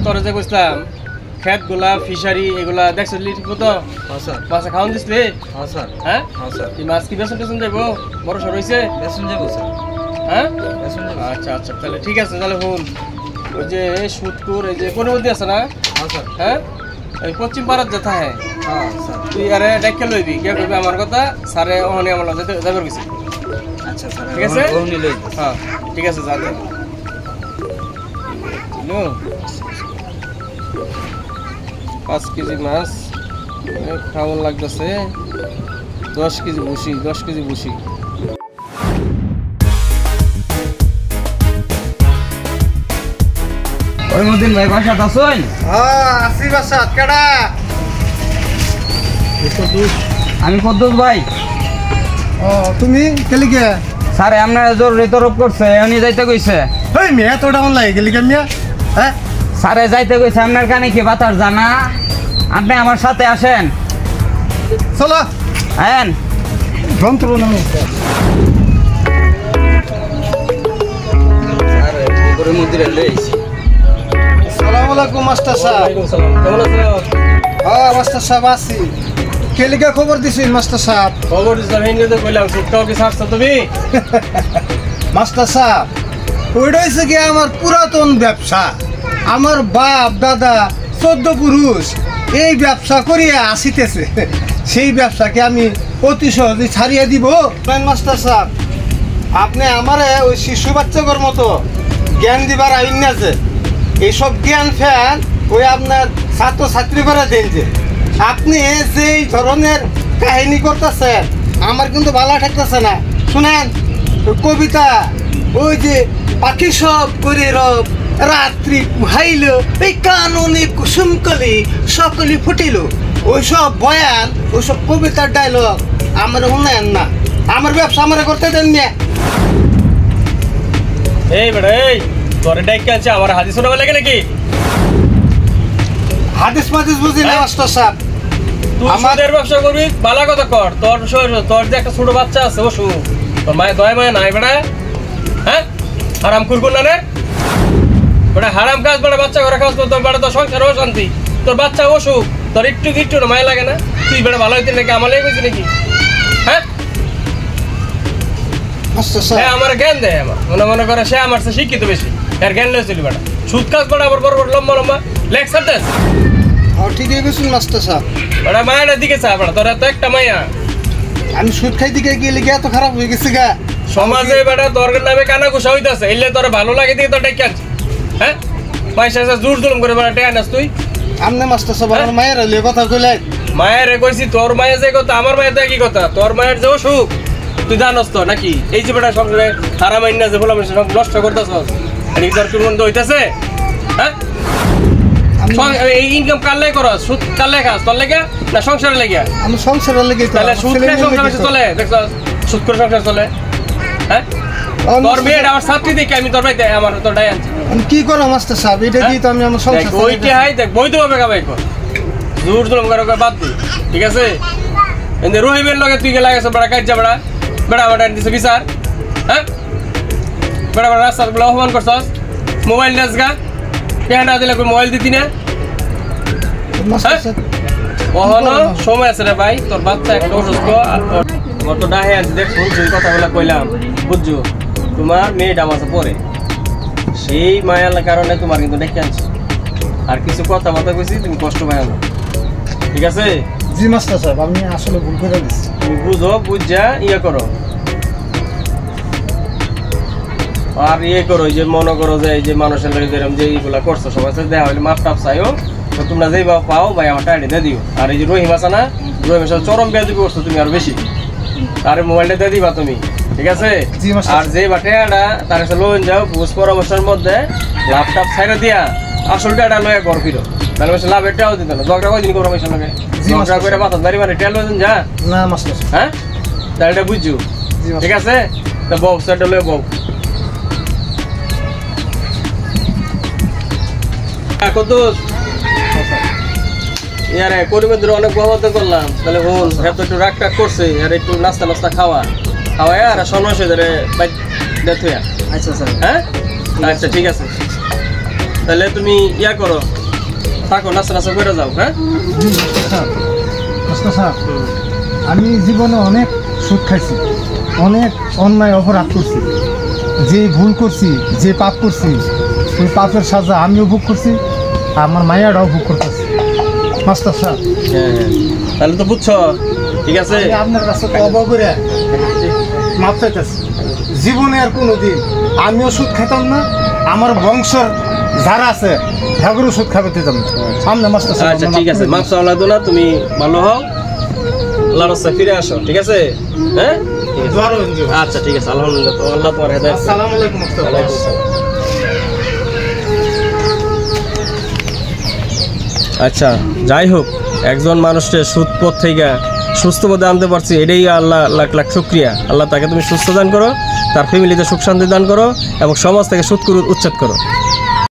তোরে যে কইছিলাম খেতগুলা ফিশারি এগুলা দেখছিলি ঠিক মতো? হ্যাঁ স্যার। মাছ খাওয়ান দিছলি? হ্যাঁ স্যার। হ্যাঁ হ্যাঁ স্যার। এই মাছ কি বেসন টেসন যাইব? বড় সর হইছে? বেসন যাবো স্যার। হ্যাঁ বেসন যাবো। আচ্ছা আচ্ছা তাহলে ঠিক আছে তাহলে শুন ওই যে সুতকুর এই যে কোন মধ্যে আছে না? হ্যাঁ স্যার। হ্যাঁ ওই পশ্চিম পাড়ার যেথা হ্যাঁ হ্যাঁ স্যার। তুই আরে ডাক্কে লইবি কে কইবি আমার কথা স্যারে ওখানে আমার যাবার গেছি। আচ্ছা স্যার। ঠিক আছে? ওখানে লই। হ্যাঁ ঠিক আছে যা দে। নো 5 কেজি মাছ খাওয়ান লাগতেছে 10 কেজি ভুসি 10 কেজি ভুসি ওই মদিন ভাই বাসাত আছেন? হ্যাঁ আসি বাসাত কেডা? আমি কদ্দুস ভাই। ও তুমি কেলি কে? স্যারে আপনার জরুরি তরফ করছে উনি যাইতে কইছে। এই মেয়ে তোটা অন লাগে গেলি কে মিয়া? হ্যাঁ স্যারে যাইতে কইছে আপনার কানে কি বাতাস জানা? আপনি আমার সাথে আসেন। চলো আয়েন। যন্ত্রণা স্যার করে মন্দিরে লইছি। আসসালামু আলাইকুম মাস্টার সাহেব। ওয়ালাইকুম সালাম কেমন আছো? হ্যাঁ মাস্টার সাহেব আছি। কেলিকা খবর দিছিস মাস্টার সাহেব? খবর দিছিলাম হিন্দে তো কইলাম সুটকাও কি ছাড়ছো তুমি? মাস্টার সাহেব ওইটা হয়েছে কি আমার পুরাতন ব্যবসা। আমার বাপ দাদা 14 পুরুষ এই ব্যবসা করিয়া আসিতেছে। সেই ব্যবসাকে আমি অতি সহজে ছাড়িয়ে দিব। মাস্টার সাহেব আপনি আমারে ওই শিশু বাচ্চাদের মতো জ্ঞান দিবার আইন না যে এইসব জ্ঞান ফ্যান ওই আপনার ছাত্র ছাত্রী করে দেন যে আপনি যেই ধরনের কাহিনী করতেছেন আমার কিন্তু ভালো ঠেকতেছে না। শুনেন ওই কবিতা ওই যে পাখি সব করে রব রাত্রি হাইল এই কাননে কুসুমকলি সকলি ফুটিল ওইসব বয়ান ওইসব কবিতার ডায়লগ আমার শুনেন না। আমার ব্যবসা আমার করতে দেন না। এই বেটা এই তোরে ডাইকে আছে আমার হাদিস শোনাবে লাগে নাকি? হাদিস মাদিস বুঝি না মাস্টার সাহেব। তুই আমার- সুদের ব্যবসা করবি ভালো কথা কর তোর যে একটা ছোট বাচ্চা আছে অসুখ তোর মায়ের দয়া মায়া নাই বেটা হ্যাঁ হারাম খুরকুন না রে বেটা হারাম কাজ বেটা বাচ্চা ঘরে কাজ তোর বেটা তোর সংসারও শান্তি তোর বাচ্চা অসুখ তোর একটু একটু না মায়া লাগে না তুই বেটা ভালো হইতে নাকি আমার লেগে গেছি নাকি হ্যাঁ মাস্টার হ্যাঁ সাহেব আমার জ্ঞান দেয় আমার মনে করে সে আমার চেয়ে শিক্ষিত বেশি এর জ্ঞান লয়েছিল বেটা সুদ কাজ বেটা আবার বড় বড় লম্বা লম্বা লেকচার দেশ ঠিকই গেছেন মাস্টার সাহেব। বেটা মায়ের দিকে চা বেটা তোর এত একটা মায়া আমি সুদ খাই দিকে গেলে গিয়ে এত খারাপ হয়ে গেছে গা। সমাজে বেটা তোর নামে কানা ঘুষা হইতাছে এলে তোর ভালো লাগে দিয়ে তোর ডেকে আনছে হ্যাঁ পয়সা জোর জুলুম করে বেটা টেয়া নাস তুই আমনে মাস্টার সাহেব আমার মায়ের হলে কথা কইলেন। মায়ের কইছি তোর মায়ের যে কথা আমার মায়ের তো একই কথা তোর মায়ের যে অসুখ তুই জানস তো নাকি এই যে বেটা সংসারে হারা মাইন না যে বলে নষ্ট করতেছ এই তোর কি মন হইতেছে হ্যাঁ এই ইনকাম কারলে করস সুদ কারলে খাস তোর লেগে না সংসারে লেগে আমি সংসারের লেগে তাহলে সুদ খেয়ে সংসার চলে দেখছ সুদ করে সংসার চলে হ্যাঁ তোর মেয়ের আমার ছাত্রী দেখে আমি তোর বাড়িতে আমার তোর ডাই আনছি আমি কি করো মাস্টার সাহেব এটা দিয়ে তো আমি আমার সংসার দেখ ওইটা হাই দেখ বৈধভাবে কামাই কর জোর জুলুম করে বাদ দি ঠিক আছে এনে রহিমের লগে তুই গেলা গেছ বড় কাজ যা বড় বড় বড় দিছে বিচার হ্যাঁ বড় বড় রাস্তা গুলো অপমান করছস মোবাইল নাচ গা কেন না দিলে মোবাইল দিতি না মাস্টার সাহেব ওহনো সময় আছে রে ভাই তোর বাচ্চা একটা অসুস্থ আমার তো ডাহে আছে দেখ শুন সেই কথাগুলো কইলাম বুঝছো তোমার মেয়েটা মাসে পরে সেই মায়ার কারণে তোমার কিন্তু ডেকে আনছি আর কিছু কথাবার্তা কইছি তুমি কষ্ট পাই না ঠিক আছে জি মাস্টার সাহেব আমি আসলে ভুল করে দিচ্ছি। তুমি বুঝো বুঝা ইয়ে করো আর ইয়ে করো যে মনে করো যে এই যে মানুষের লোক যেরকম যে এইগুলা করছো সবার সাথে দেওয়া হলে মাপ টাপ চাইও তো তোমরা যেই পাও ভাই আমার টাইডে দিয়ে দিও আর এই যে রহিম আছে না রহিমের সাথে চরম বেয়াদবি করছো তুমি আর বেশি আর মোবাইলটা দিয়ে দিবা তুমি ঠিক আছে জি মাস্টার। আর যে বাটেটা তার কাছে লোন যাও বুঝ পরামর্শের মধ্যে ল্যাপটপ ছাইড়া দিয়া আসল টাকা লয়ে ঘর ফিরো তাহলে বেশি লাভ এটাও দিত না দরকার কয়দিন করো পয়সা লাগে জি মাস্টার। দরকার করে মাথা দাঁড়ি মানে টেল লয়ে যা না মাস্টার সাহেব। হ্যাঁ তাহলে এটা বুঝছো জি মাস্টার। ঠিক আছে তো বউ সেটা লয়ে বউ কত ইয়ারে করিমের অনেক বাবাতে করলাম তাহলে বল এত একটু রাগ টাগ করছে আর একটু নাস্তা নাস্তা খাওয়াই আর সমস্যা ধরে দেখ আচ্ছা স্যার। হ্যাঁ আচ্ছা ঠিক আছে তাহলে তুমি ইয়া করো, থাকো, নাস্তা নাস্তা করে যাও। হ্যাঁ মাস্টার সাহেব, আমি জীবনে অনেক সুদ খাইছি, অনেক অন্যায় অপরাধ করছি, যে ভুল করছি, যে পাপ করছি, ওই পাপের সাজা আমিও ভোগ করছি, আমার মায়াটাও ভোগ করতেছি। মাস্টার সাহেব, হ্যাঁ, তাহলে তো বুঝছো, ঠিক আছে। আমি আপনার কাছে তওবা করে মাপ চাইতেছি, জীবনে আর কোনোদিন আমিও সুদ খেতাম না, আমার বংশের যারা আছে ঝাগরু সুদ খাবে দিতাম না। সামনে মাস্টার সাহেব, আচ্ছা ঠিক আছে, মাপ চাওয়া লাগতো না, তুমি ভালো হও, আল্লাহর রাস্তায় ফিরে আসো, ঠিক আছে। হ্যাঁ ঠিক আছে। দোয়া রইল জি। আচ্ছা ঠিক আছে, আলহামদুলিল্লাহ, তো আল্লাহ তোমার হেদায়েত করুক। আসসালামু আলাইকুম মাস্টার। ওয়ালাইকুম আসসালাম। আচ্ছা যাই হোক, একজন মানুষের সুদ পথ থেকে সুস্থ পথে আনতে পারছি, এটাই আল্লাহ লাখ লাখ শুকরিয়া। আল্লাহ তাকে তুমি সুস্থ দান করো, তার ফ্যামিলিতে সুখ শান্তি দান করো এবং সমাজ থেকে সুদ উচ্ছেদ করো।